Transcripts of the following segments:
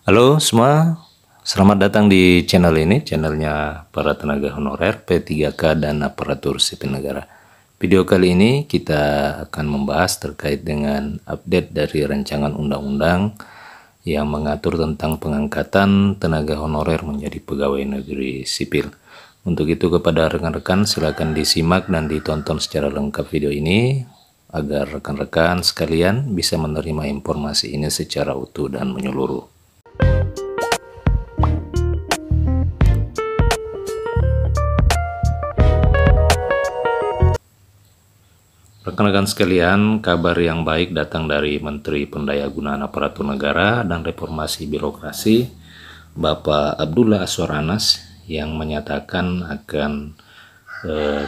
Halo semua, selamat datang di channel ini, channelnya para tenaga honorer P3K dan aparatur sipil negara. Video kali ini kita akan membahas terkait dengan update dari rancangan undang-undang yang mengatur tentang pengangkatan tenaga honorer menjadi pegawai negeri sipil. Untuk itu kepada rekan-rekan silakan disimak dan ditonton secara lengkap video ini agar rekan-rekan sekalian bisa menerima informasi ini secara utuh dan menyeluruh. Rekan-rekan sekalian, kabar yang baik datang dari Menteri Pendayagunaan Aparatur Negara dan Reformasi Birokrasi, Bapak Abdullah Azwar Anas, yang menyatakan akan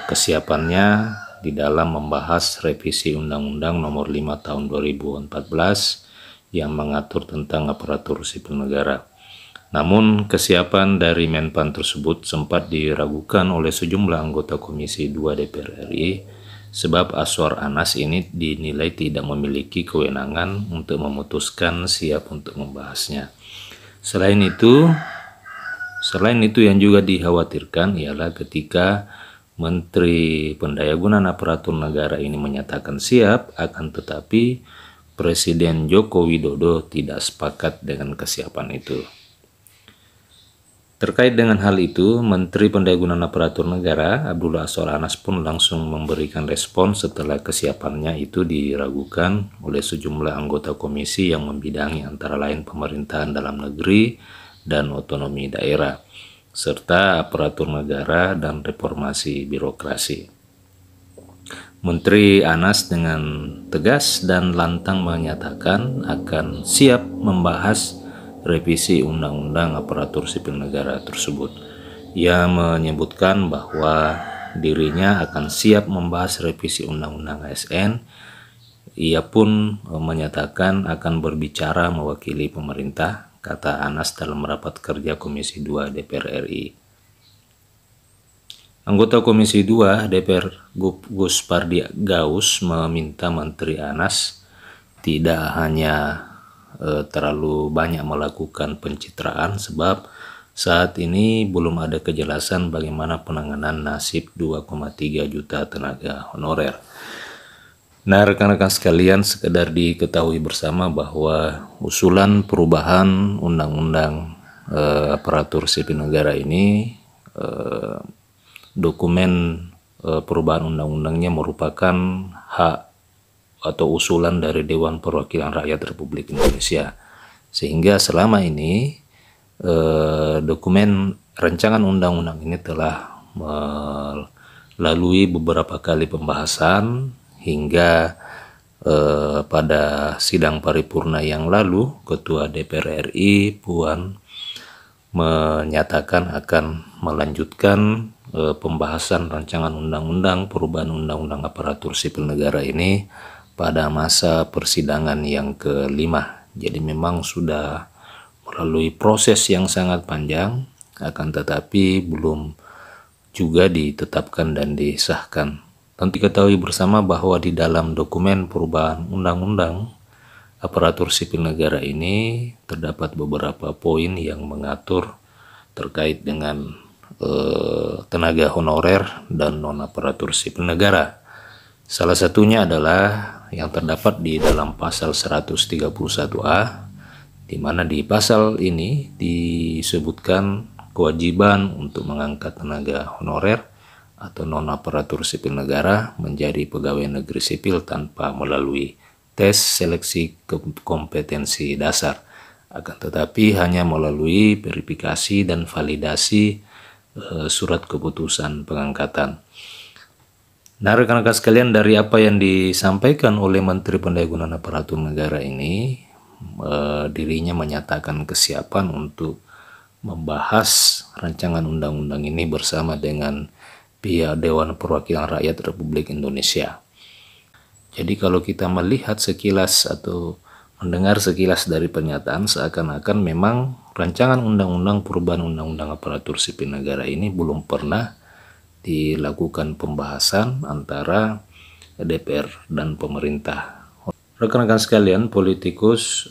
kesiapannya di dalam membahas revisi Undang-Undang Nomor 5 Tahun 2014 yang mengatur tentang aparatur sipil negara. Namun, kesiapan dari Menpan tersebut sempat diragukan oleh sejumlah anggota Komisi 2 DPR RI, sebab Azwar Anas ini dinilai tidak memiliki kewenangan untuk memutuskan siap untuk membahasnya. Selain itu yang juga dikhawatirkan ialah ketika Menteri Pendayagunaan Aparatur Negara ini menyatakan siap, akan tetapi Presiden Joko Widodo tidak sepakat dengan kesiapan itu. Terkait dengan hal itu, Menteri Pendayagunaan Aparatur Negara Abdullah Azwar Anas pun langsung memberikan respon setelah kesiapannya itu diragukan oleh sejumlah anggota komisi yang membidangi antara lain pemerintahan dalam negeri dan otonomi daerah, serta aparatur negara dan reformasi birokrasi. Menteri Anas dengan tegas dan lantang menyatakan akan siap membahas revisi Undang-Undang Aparatur Sipil Negara tersebut. Ia menyebutkan bahwa dirinya akan siap membahas revisi Undang-Undang ASN. Ia pun menyatakan akan berbicara mewakili pemerintah, kata Anas dalam rapat kerja Komisi 2 DPR RI. Anggota Komisi 2 DPR Gus Pardi Gaus meminta Menteri Anas tidak hanya terlalu banyak melakukan pencitraan, sebab saat ini belum ada kejelasan bagaimana penanganan nasib 2,3 juta tenaga honorer. Nah, rekan-rekan sekalian, sekedar diketahui bersama bahwa usulan perubahan undang-undang aparatur sipil negara ini, dokumen perubahan undang-undangnya merupakan hak atau usulan dari Dewan Perwakilan Rakyat Republik Indonesia, sehingga selama ini dokumen rancangan undang-undang ini telah melalui beberapa kali pembahasan hingga pada sidang paripurna yang lalu Ketua DPR RI Puan menyatakan akan melanjutkan pembahasan rancangan undang-undang perubahan undang-undang aparatur sipil negara ini pada masa persidangan yang kelima. Jadi memang sudah melalui proses yang sangat panjang, akan tetapi belum juga ditetapkan dan disahkan. Tentu diketahui bersama bahwa di dalam dokumen perubahan undang-undang aparatur sipil negara ini terdapat beberapa poin yang mengatur terkait dengan tenaga honorer dan non-aparatur sipil negara. Salah satunya adalah yang terdapat di dalam pasal 131A, di mana di pasal ini disebutkan kewajiban untuk mengangkat tenaga honorer atau non-aparatur sipil negara menjadi pegawai negeri sipil tanpa melalui tes seleksi kompetensi dasar, akan tetapi hanya melalui verifikasi dan validasi surat keputusan pengangkatan. Nah, rekan-rekan sekalian, dari apa yang disampaikan oleh Menteri Pendayagunaan Aparatur Negara ini, dirinya menyatakan kesiapan untuk membahas rancangan undang-undang ini bersama dengan pihak Dewan Perwakilan Rakyat Republik Indonesia. Jadi kalau kita melihat sekilas atau mendengar sekilas dari pernyataan, seakan-akan memang rancangan undang-undang perubahan undang-undang aparatur sipil negara ini belum pernah dilakukan pembahasan antara DPR dan pemerintah. Rekan-rekan sekalian, politikus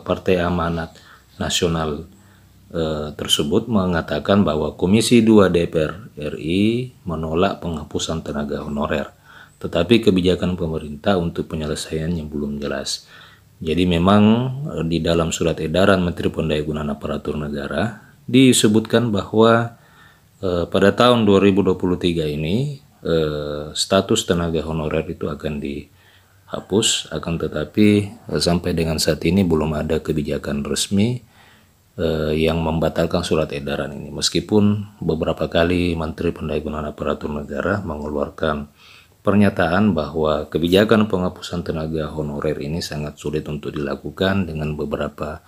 Partai Amanat nasional tersebut mengatakan bahwa Komisi 2 DPR RI menolak penghapusan tenaga honorer, tetapi kebijakan pemerintah untuk penyelesaiannya belum jelas. Jadi memang di dalam surat edaran Menteri Pendayagunaan Aparatur Negara disebutkan bahwa pada tahun 2023 ini status tenaga honorer itu akan dihapus, akan tetapi sampai dengan saat ini belum ada kebijakan resmi yang membatalkan surat edaran ini, meskipun beberapa kali Menteri Pendayagunaan Aparatur Negara mengeluarkan pernyataan bahwa kebijakan penghapusan tenaga honorer ini sangat sulit untuk dilakukan dengan beberapa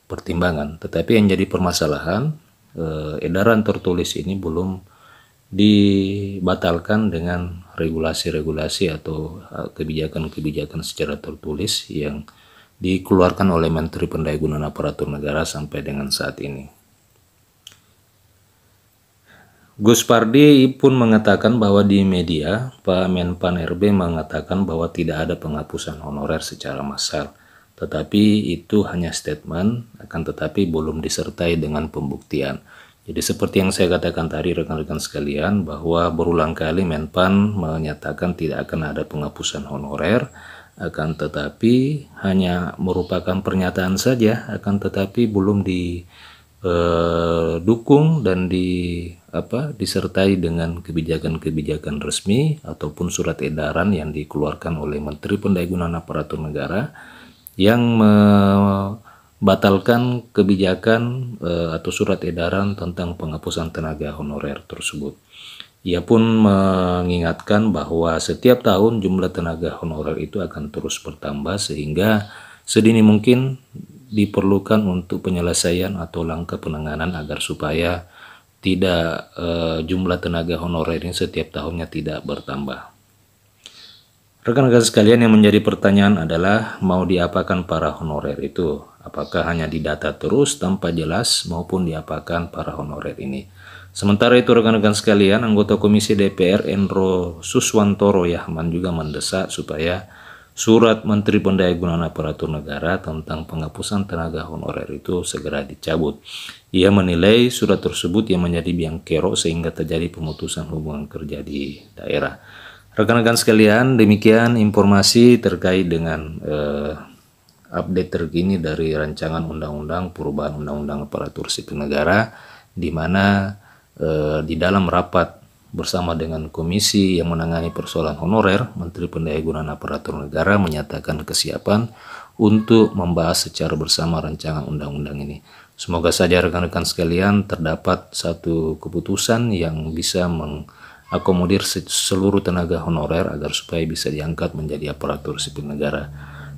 pertimbangan. Tetapi yang jadi permasalahan, edaran tertulis ini belum dibatalkan dengan regulasi-regulasi atau kebijakan-kebijakan secara tertulis yang dikeluarkan oleh Menteri Pendayagunaan Aparatur Negara sampai dengan saat ini. Gus Pardi pun mengatakan bahwa di media, Pak Menpan RB mengatakan bahwa tidak ada penghapusan honorer secara massal, tetapi itu hanya statement, akan tetapi belum disertai dengan pembuktian. Jadi seperti yang saya katakan tadi rekan-rekan sekalian, bahwa berulang kali Menpan menyatakan tidak akan ada penghapusan honorer, akan tetapi hanya merupakan pernyataan saja, akan tetapi belum didukung dan disertai dengan kebijakan-kebijakan resmi ataupun surat edaran yang dikeluarkan oleh Menteri Pendayagunaan Aparatur Negara yang membatalkan kebijakan atau surat edaran tentang penghapusan tenaga honorer tersebut. Ia pun mengingatkan bahwa setiap tahun jumlah tenaga honorer itu akan terus bertambah, sehingga sedini mungkin diperlukan untuk penyelesaian atau langkah penanganan agar supaya tidak jumlah tenaga honorer ini setiap tahunnya tidak bertambah. Rekan-rekan sekalian, yang menjadi pertanyaan adalah mau diapakan para honorer itu? Apakah hanya didata terus tanpa jelas maupun diapakan para honorer ini? Sementara itu rekan-rekan sekalian, anggota Komisi DPR Endro Suswantoro Yahman juga mendesak supaya surat Menteri Pendayagunaan Aparatur Negara tentang penghapusan tenaga honorer itu segera dicabut. Ia menilai surat tersebut yang menjadi biang kerok sehingga terjadi pemutusan hubungan kerja di daerah. Rekan-rekan sekalian, demikian informasi terkait dengan update terkini dari rancangan undang-undang perubahan undang-undang aparatur sipil negara, di mana di dalam rapat bersama dengan komisi yang menangani persoalan honorer, Menteri Pendayagunaan Aparatur Negara menyatakan kesiapan untuk membahas secara bersama rancangan undang-undang ini. Semoga saja rekan-rekan sekalian terdapat satu keputusan yang bisa mengakomodir seluruh tenaga honorer agar supaya bisa diangkat menjadi aparatur sipil negara.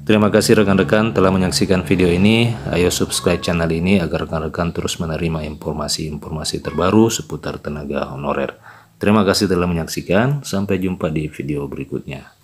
Terima kasih rekan-rekan telah menyaksikan video ini. Ayo subscribe channel ini agar rekan-rekan terus menerima informasi-informasi terbaru seputar tenaga honorer. Terima kasih telah menyaksikan. Sampai jumpa di video berikutnya.